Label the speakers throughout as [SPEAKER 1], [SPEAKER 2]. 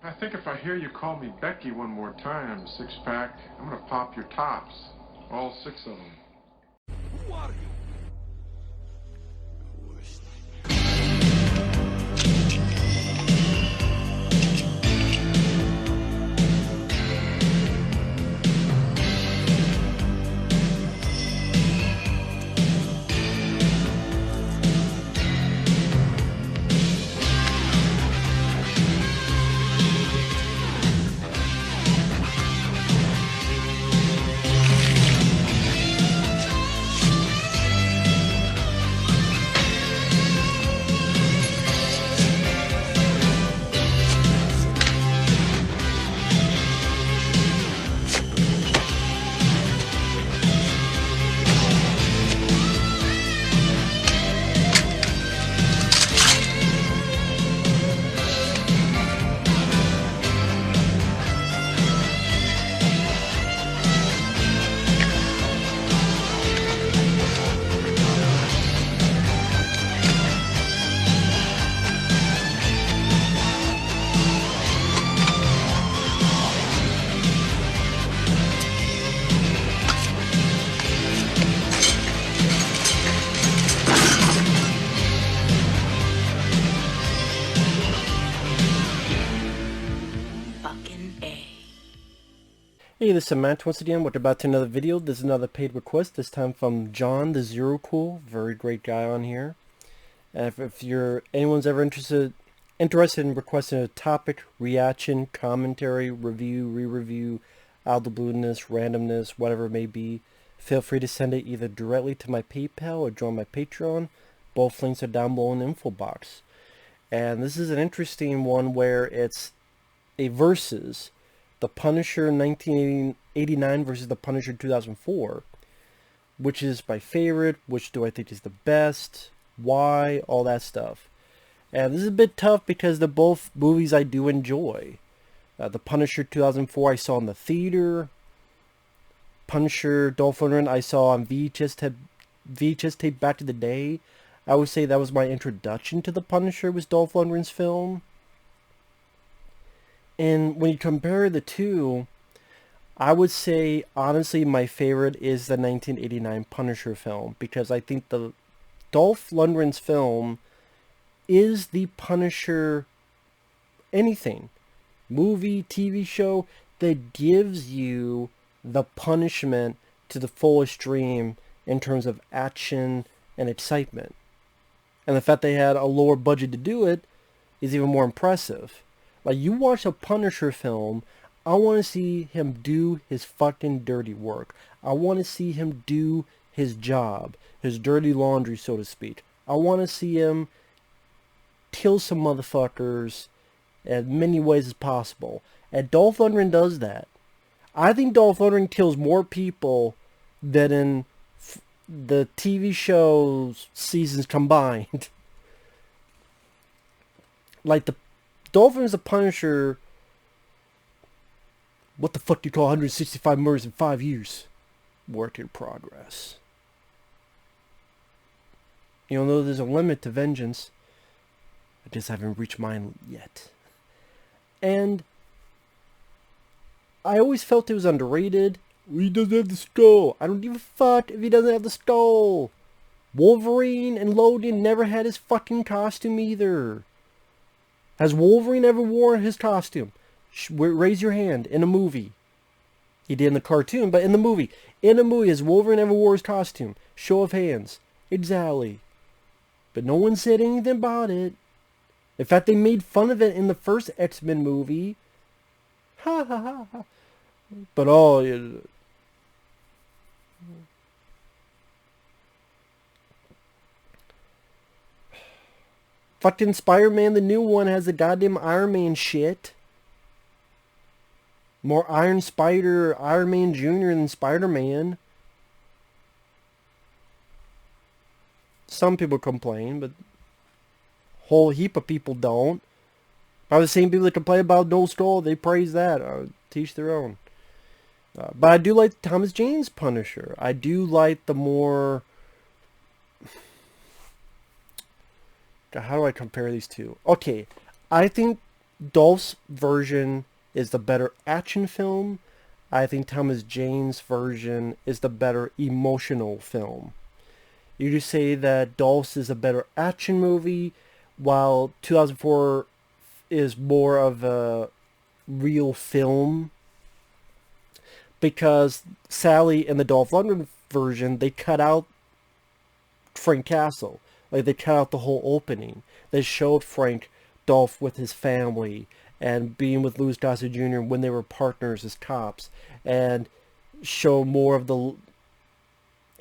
[SPEAKER 1] I think if I hear you call me Becky one more time, six-pack, I'm gonna pop your tops. All six of them.
[SPEAKER 2] Who are you?
[SPEAKER 3] Hey, this is Matt once again. We're about to another video. This is another paid request, this time from John the Zero Cool. Very great guy on here. And if anyone's ever interested in requesting a topic, reaction, commentary, review, re-review, out of the blueness, randomness, whatever it may be, feel free to send it either directly to my PayPal or join my Patreon. Both links are down below in the info box. And this is an interesting one where it's a versus. The Punisher 1989 versus The Punisher 2004. Which is my favorite? Which do I think is the best? Why? All that stuff. And this is a bit tough because they're both movies I do enjoy. The Punisher 2004 I saw in the theater. Punisher Dolph Lundgren I saw on VHS tape back in the day. I would say that was my introduction to the Punisher, was Dolph Lundgren's film. And when you compare the two, I would say, honestly, my favorite is the 1989 Punisher film. Because I think the Dolph Lundgren's film is the Punisher anything. Movie, TV show, that gives you the punishment to the full extreme in terms of action and excitement. And the fact they had a lower budget to do it is even more impressive. Like, you watch a Punisher film, I want to see him do his fucking dirty work. I want to see him do his job, his dirty laundry, so to speak. I want to see him kill some motherfuckers in many ways as possible. And Dolph Lundgren does that. I think Dolph Lundgren kills more people than in the TV show's seasons combined. Like, the Dolph Lundgren's the Punisher. What the fuck do you call 165 murders in 5 years? Work in progress. You know, there's a limit to vengeance. I just haven't reached mine yet. And I always felt it was underrated. He doesn't have the skull. I don't give a fuck if he doesn't have the skull. Wolverine and Logan never had his fucking costume either. Has Wolverine ever worn his costume? Raise your hand. In a movie. He did in the cartoon, but in the movie. In a movie, has Wolverine ever wore his costume? Show of hands. Exactly. But no one said anything about it. In fact, they made fun of it in the first X-Men movie. Ha ha ha ha. But fucking Spider-Man, the new one, has the goddamn Iron Man shit. More Iron Spider, Iron Man Jr. than Spider-Man. Some people complain, but a whole heap of people don't. By the same people that complain about No Skull, they praise that. Teach their own. But I do like Thomas Jane's Punisher. I do like the more... God, how do I compare these two? Okay, I think Dolph's version is the better action film. I think Thomas Jane's version is the better emotional film. You just say that Dolph's is a better action movie, while 2004 is more of a real film, because Sally in the Dolph Lundgren version, they cut out Frank Castle. Like, they cut out the whole opening. They showed Dolph with his family and being with Louis Gossett Jr. when they were partners as cops, and show more of the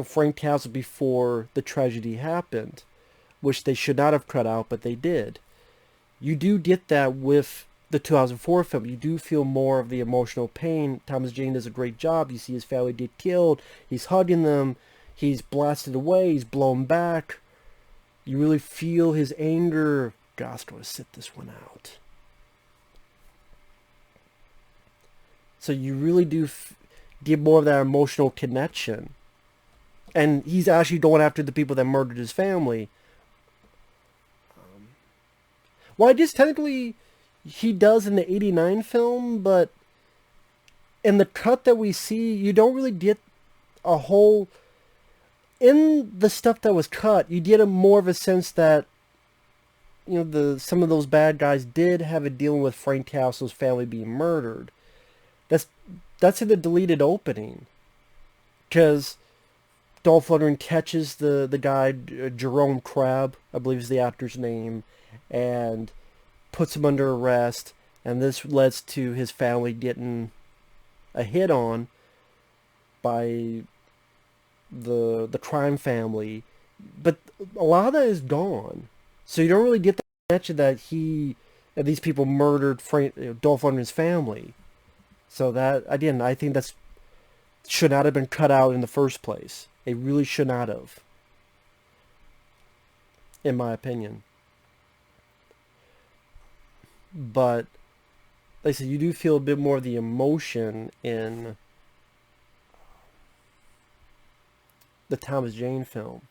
[SPEAKER 3] Frank Castle before the tragedy happened, which they should not have cut out, but they did. You do get that with the 2004 film. You do feel more of the emotional pain. Thomas Jane does a great job. You see his family get killed. He's hugging them. He's blasted away. He's blown back. You really feel his anger. Gosh, do I sit this one out? So you really do get more of that emotional connection. And he's actually going after the people that murdered his family. Well, I guess technically he does in the 89 film, but in the cut that we see, you don't really get a whole... In the stuff that was cut, you get a more of a sense that, some of those bad guys did have a dealing with Frank Castle's family being murdered. That's in the deleted opening. Because Dolph Lundgren catches the guy, Jerome Crabb, I believe is the actor's name, and puts him under arrest, and this leads to his family getting a hit on by the crime family. But a lot of that is gone, so you don't really get the connection that these people murdered Dolph Lundgren's family. So that, again, I think that should not have been cut out in the first place. It really should not have, in my opinion. But, like I said, you do feel a bit more of the emotion in the Thomas Jane film.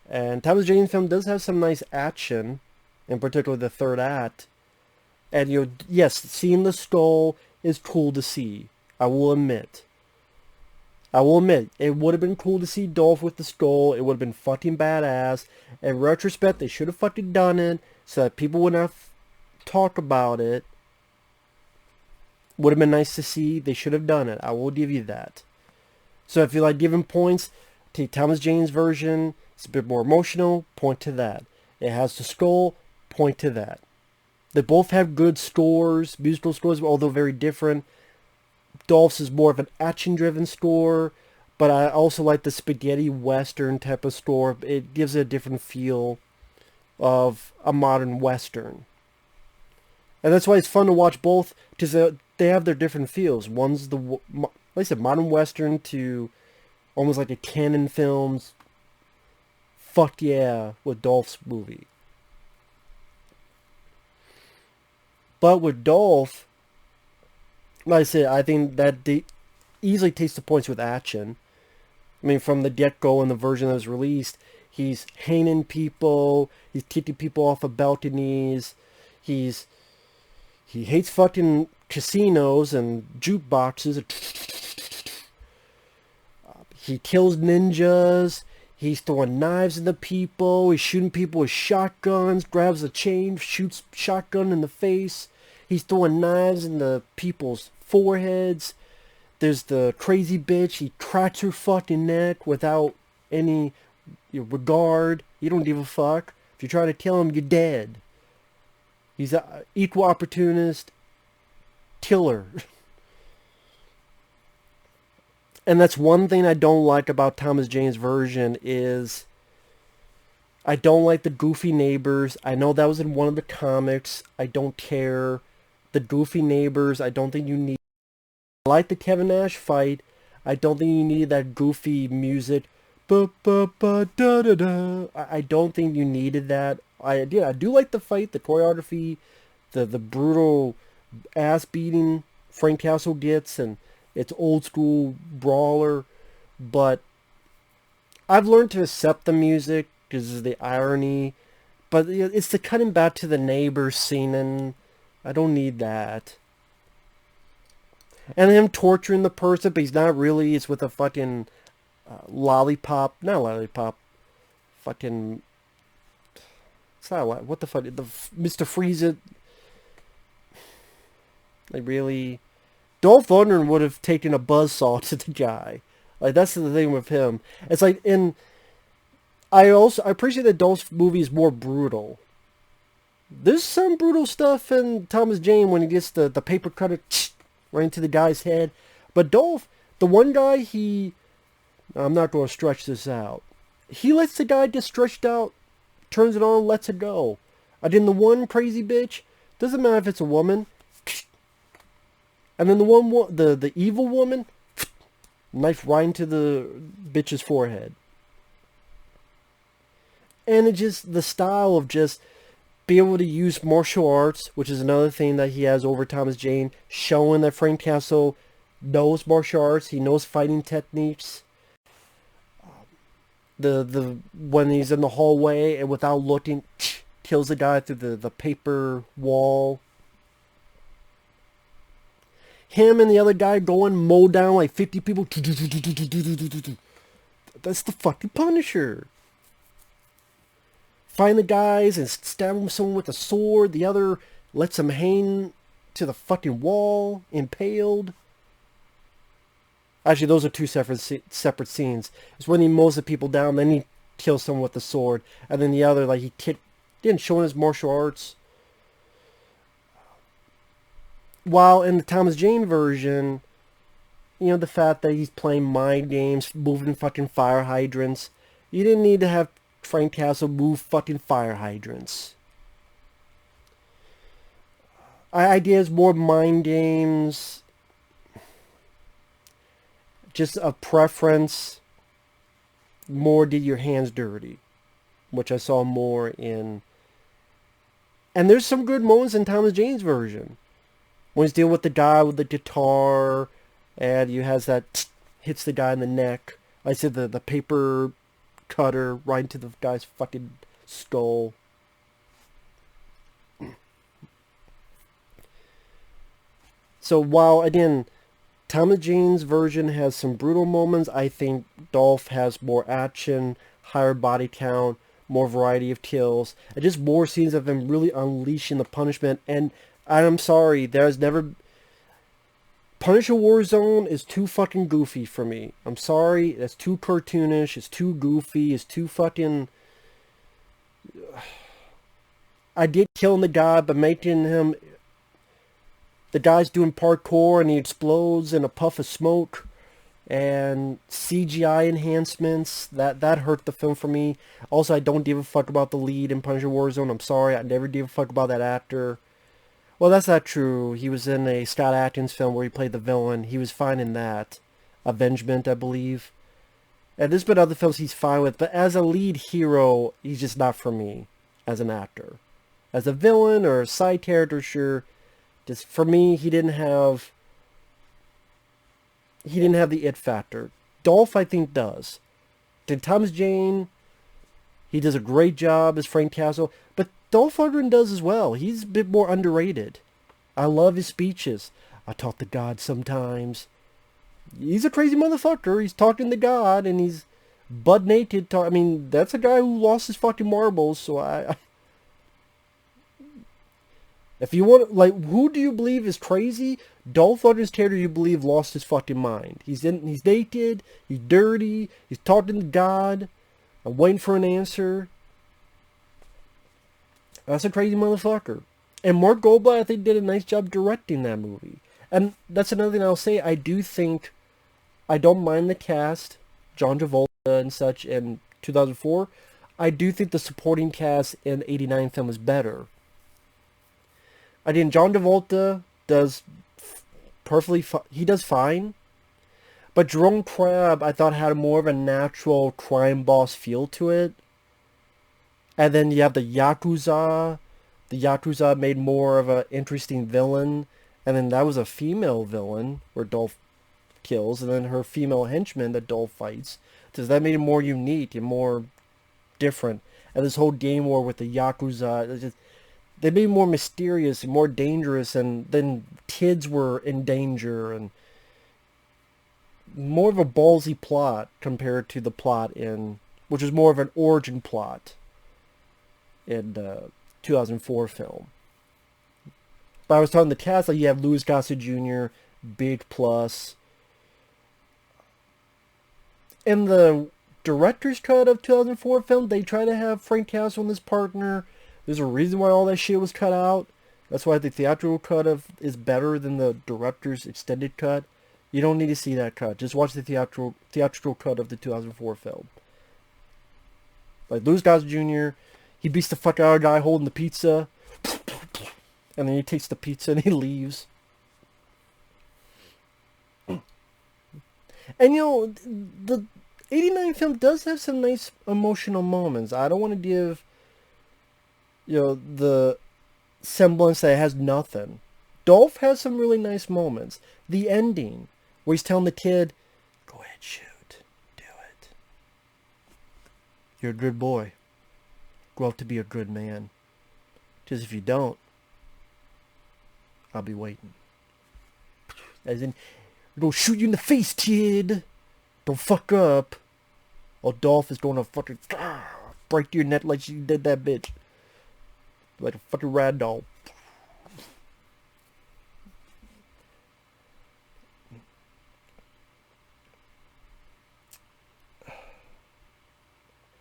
[SPEAKER 3] And Thomas Jane film does have some nice action, in particular the third act. And, yes, seeing the skull is cool to see. I will admit. It would have been cool to see Dolph with the skull. It would have been fucking badass. In retrospect, they should have fucking done it so that people wouldn't have talk about it. Would have been nice to see. They should have done it. I will give you that. So if you like giving points, take Thomas Jane's version. It's a bit more emotional. Point to that. It has the skull. Point to that. They both have good scores, musical scores, although very different. Dolph's is more of an action-driven score, but I also like the spaghetti western type of score. It gives it a different feel of a modern western. And that's why it's fun to watch both, because they have their different feels. One's like I said, modern western to almost like a canon films. Fuck yeah, with Dolph's movie. But with Dolph, like I said, I think that easily takes the points with action. I mean, from the get-go in the version that was released, he's hanging people, he's kicking people off of balconies, he hates fucking casinos and jukeboxes. He kills ninjas, he's throwing knives into people, he's shooting people with shotguns, grabs a chain, shoots shotgun in the face. He's throwing knives into people's foreheads. There's the crazy bitch. He cracks her fucking neck without any regard. You don't give a fuck. If you try to kill him, you're dead. He's an equal opportunist killer. And that's one thing I don't like about Thomas Jane's version is I don't like the goofy neighbors. I know that was in one of the comics. I don't care. The goofy neighbors, I don't think you need. I like the Kevin Nash fight. I don't think you needed that goofy music. Ba ba ba da da da. I don't think you needed that. I do like the fight, the choreography, the brutal ass beating Frank Castle gets, and it's old school brawler. But I've learned to accept the music because of the irony. But it's the cutting back to the neighbor scene, and I don't need that. And him torturing the person, but he's not really. It's with a fucking lollipop. Not lollipop. Fucking... It's not what the fuck. Mr. Freeze it. Like, really? Dolph Lundgren would have taken a buzzsaw to the guy. Like, that's the thing with him. It's like, I appreciate that Dolph's movie is more brutal. There's some brutal stuff in Thomas Jane when he gets the paper cutter right into the guy's head. But Dolph, the one guy I'm not going to stretch this out. He lets the guy get stretched out, turns it on, lets it go. And then the one crazy bitch, doesn't matter if it's a woman. And then the evil woman, knife right into the bitch's forehead. And it just, the style of just be able to use martial arts, which is another thing that he has over Thomas Jane, showing that Frank Castle knows martial arts, he knows fighting techniques. When he's in the hallway and without looking, kills the guy through the paper wall. Him and the other guy going mow down like 50 people. That's the fucking Punisher. Find the guys and stab someone with a sword. The other lets him hang to the fucking wall, impaled. Actually, those are two separate scenes. It's when he mows the people down, then he kills someone with the sword. And then the other, like, he didn't show his martial arts. While in the Thomas Jane version, you know, the fact that he's playing mind games, moving fucking fire hydrants. You didn't need to have Frank Castle move fucking fire hydrants. Ideas, more mind games. Just a preference. More did your hands dirty. Which I saw more in. And there's some good moments in Thomas Jane's version. When he's dealing with the guy with the guitar. And you has that hits the guy in the neck. I said the paper cutter right into the guy's fucking skull. So while, again, Thomas Jane's version has some brutal moments, I think Dolph has more action, higher body count, more variety of kills, and just more scenes of him really unleashing the punishment. And I'm sorry, there's never... Punisher Warzone is too fucking goofy for me. I'm sorry, that's too cartoonish, it's too goofy, it's too fucking... I did killing the guy, but making him... The guy's doing parkour and he explodes in a puff of smoke. And CGI enhancements, that hurt the film for me. Also, I don't give a fuck about the lead in Punisher Warzone. I'm sorry, I never gave a fuck about that actor. Well, that's not true. He was in a Scott Adkins film where he played the villain. He was fine in that. Avengement, I believe. And there's been other films he's fine with. But as a lead hero, he's just not for me as an actor. As a villain or a side character, sure. Just for me, he didn't have the it factor. Dolph, I think, does. Did Thomas Jane, he does a great job as Frank Castle. But Dolph Lundgren does as well. He's a bit more underrated. I love his speeches. I talk to God sometimes. He's a crazy motherfucker. He's talking to God and he's butt naked. I mean, that's a guy who lost his fucking marbles. So if you want, like, who do you believe is crazy? Dolph Lundgren's character, you believe, lost his fucking mind. He's naked. He's dirty. He's talking to God. I'm waiting for an answer. That's a crazy motherfucker. And Mark Goldblatt, I think, did a nice job directing that movie. And that's another thing I'll say. I do think, I don't mind the cast, John Travolta and such, in 2004. I do think the supporting cast in the 89 film is better. I think John Travolta does perfectly he does fine. But Jerome Crabb, I thought, had more of a natural crime boss feel to it. And then you have the Yakuza. The Yakuza made more of an interesting villain. And then that was a female villain where Dolph kills. And then her female henchman that Dolph fights. So that made it more unique and more different. and this whole gang war with the Yakuza. They made it more mysterious and more dangerous, and then kids were in danger, and more of a ballsy plot compared to the plot in, which was more of an origin plot in 2004 film. But I was talking the cast, like you have Louis Gossett Jr., big plus. In the director's cut of 2004 film, they try to have Frank Castle and his partner. There's a reason why all that shit was cut out. That's why the theatrical cut is better than the director's extended cut. You don't need to see that cut. Just watch the theatrical cut of the 2004 film. Like Louis Gossett Jr., he beats the fuck out of a guy holding the pizza. And then he takes the pizza and he leaves. And you know, the 89 film does have some nice emotional moments. I don't want to give, you know, the semblance that it has nothing. Dolph has some really nice moments. The ending, where he's telling the kid, go ahead, shoot. Do it. You're a good boy. Grow up to be a good man. Because if you don't, I'll be waiting. As in, I'm gonna shoot you in the face, kid. Don't fuck up. Or Dolph is gonna fucking break your neck like she did that bitch. Like a fucking rad doll.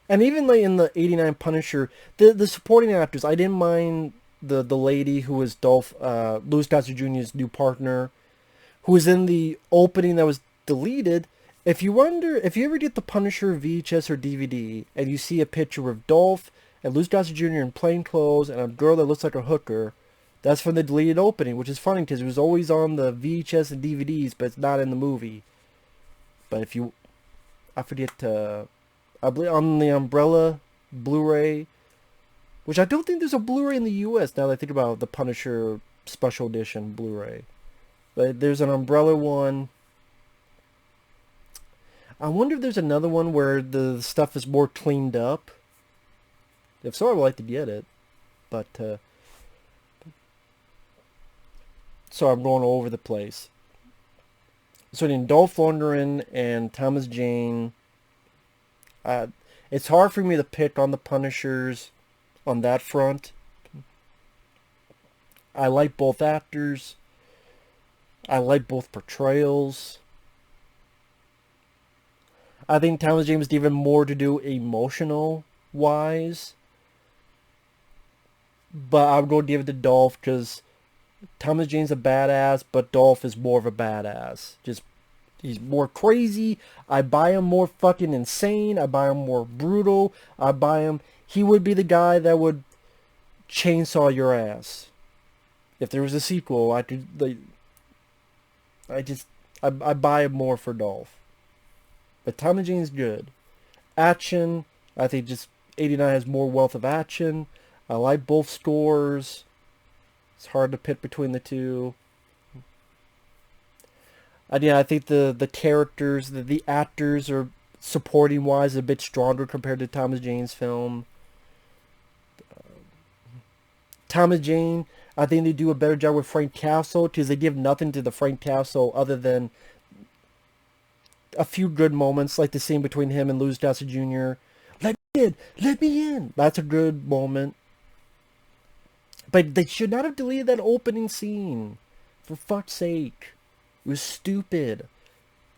[SPEAKER 3] And even like in the 89 Punisher, the supporting actors, I didn't mind the lady who was Dolph, Louis Gossett Jr.'s new partner, who was in the opening that was deleted. If you ever get the Punisher VHS or DVD, and you see a picture of Dolph and Louis Gossett Jr. in plain clothes and a girl that looks like a hooker, that's from the deleted opening, which is funny because it was always on the VHS and DVDs, but it's not in the movie. But if you, I forget, I believe on the Umbrella Blu-ray, which I don't think there's a Blu-ray in the U.S. now that I think about the Punisher Special Edition Blu-ray. But there's an Umbrella one. I wonder if there's another one where the stuff is more cleaned up. If so, I would like to get it. But, so I'm going all over the place. So in Dolph Lundgren and Thomas Jane, it's hard for me to pick on the Punishers on that front. I like both actors. I like both portrayals. I think Thomas Jane was even more to do emotional wise. But I would go give it to Dolph because Thomas Jane's a badass, but Dolph is more of a badass. Just, he's more crazy. I buy him more fucking insane. I buy him more brutal. I buy him. He would be the guy that would chainsaw your ass. If there was a sequel, I could, like, I buy him more for Dolph. But Thomas Jane's good. Action, I think just 89 has more wealth of action. I like both scores. It's hard to pick between the two. Yeah, I think the characters, the actors are supporting wise a bit stronger compared to Thomas Jane's film. Thomas Jane, I think they do a better job with Frank Castle because they give nothing to the Frank Castle other than a few good moments, like the scene between him and Louis Gossett Jr. Let me in! Let me in! That's a good moment. But they should not have deleted that opening scene. For fuck's sake. It was stupid.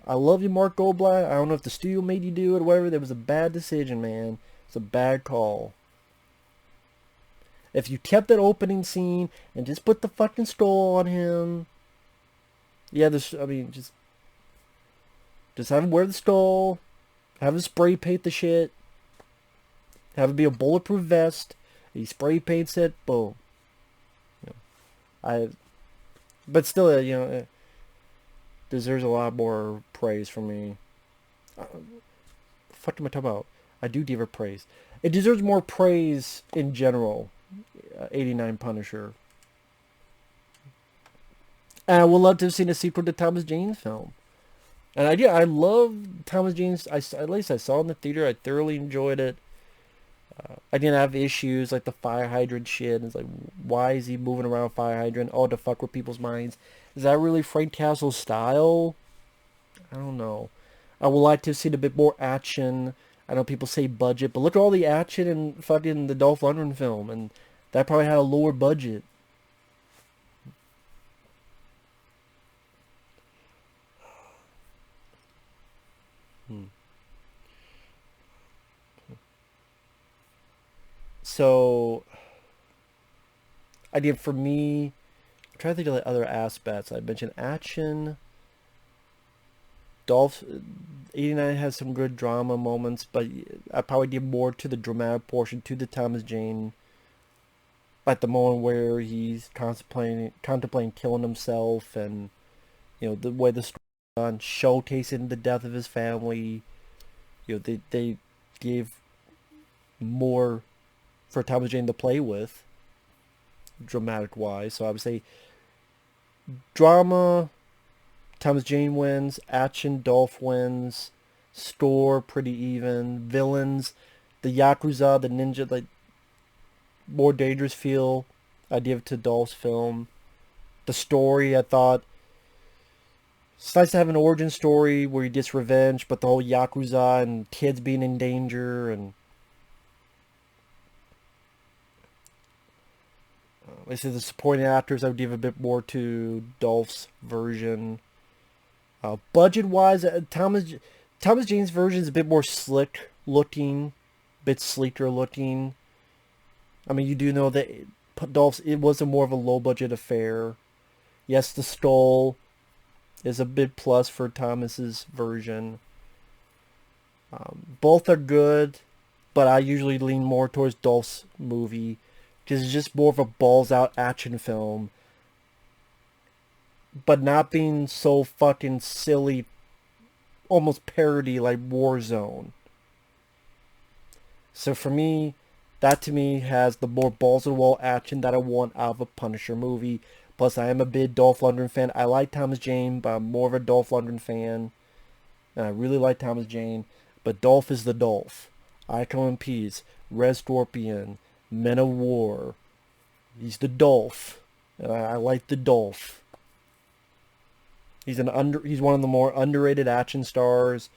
[SPEAKER 3] I love you, Mark Goldblatt. I don't know if the studio made you do it or whatever. That was a bad decision, man. It's a bad call. If you kept that opening scene and just put the fucking skull on him. Yeah, just have him wear the skull. Have him spray paint the shit. Have it be a bulletproof vest. He spray paints it. Boom. But still, you know, it deserves a lot more praise from me. What the fuck am I talking about? I do give it praise. It deserves more praise in general. 89 Punisher. And I would love to have seen a sequel to Thomas Jane's film. And I love Thomas Jane's. At least I saw it in the theater. I thoroughly enjoyed it. I didn't have issues like the fire hydrant shit. It's like, why is he moving around fire hydrant? Oh, to fuck with people's minds. Is that really Frank Castle's style? I don't know. I would like to have seen a bit more action. I know people say budget, but look at all the action in fucking the Dolph Lundgren film, and that probably had a lower budget. So, I did for me. I'm trying to think of the other aspects. I mentioned action. Dolph 89 has some good drama moments, but I probably did more to the dramatic portion, to the Thomas Jane. At the moment where he's contemplating killing himself, and the way the story on showcasing the death of his family. They gave more for Thomas Jane to play with, dramatic wise. So I would say drama, Thomas Jane wins. Action, Dolph wins. Store, pretty even. Villains, the Yakuza, the ninja, like more dangerous feel I give to Dolph's film. The story, I thought it's nice to have an origin story where he gets revenge, but the whole Yakuza and kids being in danger, and I said the supporting actors I would give a bit more to Dolph's version. Budget wise, Thomas Jane's version is a bit more slick looking, a bit sleeker looking. I mean, you do know that Dolph's, it was a more of a low budget affair. Yes, the skull is a big plus for Thomas's version. Both are good, but I usually lean more towards Dolph's movie because it's just more of a balls out action film, but not being so fucking silly, almost parody like Warzone. So for me, that to me has the more balls to the wall action that I want out of a Punisher movie. Plus, I am a big Dolph Lundgren fan. I like Thomas Jane, but I'm more of a Dolph Lundgren fan. And I really like Thomas Jane. But Dolph is the Dolph. Icon in Peace, Red Scorpion, Men of War. He's the Dolph. And I like the Dolph. He's one of the more underrated action stars.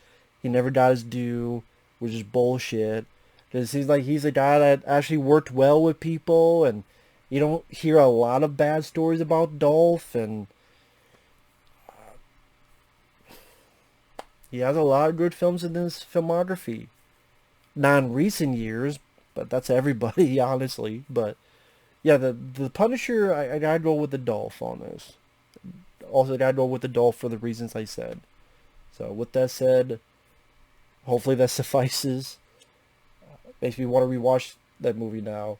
[SPEAKER 3] He never got his due, which is bullshit. Because he's a guy that actually worked well with people, and you don't hear a lot of bad stories about Dolph, and he has a lot of good films in his filmography. Not in recent years, but that's everybody, honestly. But yeah, the Punisher, I gotta go with the Dolph on this. Also, gotta go with the Dolph for the reasons I said. So with that said, hopefully that suffices. Makes me want to rewatch that movie now.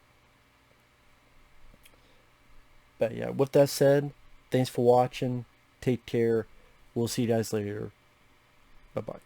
[SPEAKER 3] But yeah, with that said, thanks for watching. Take care. We'll see you guys later. Bye-bye.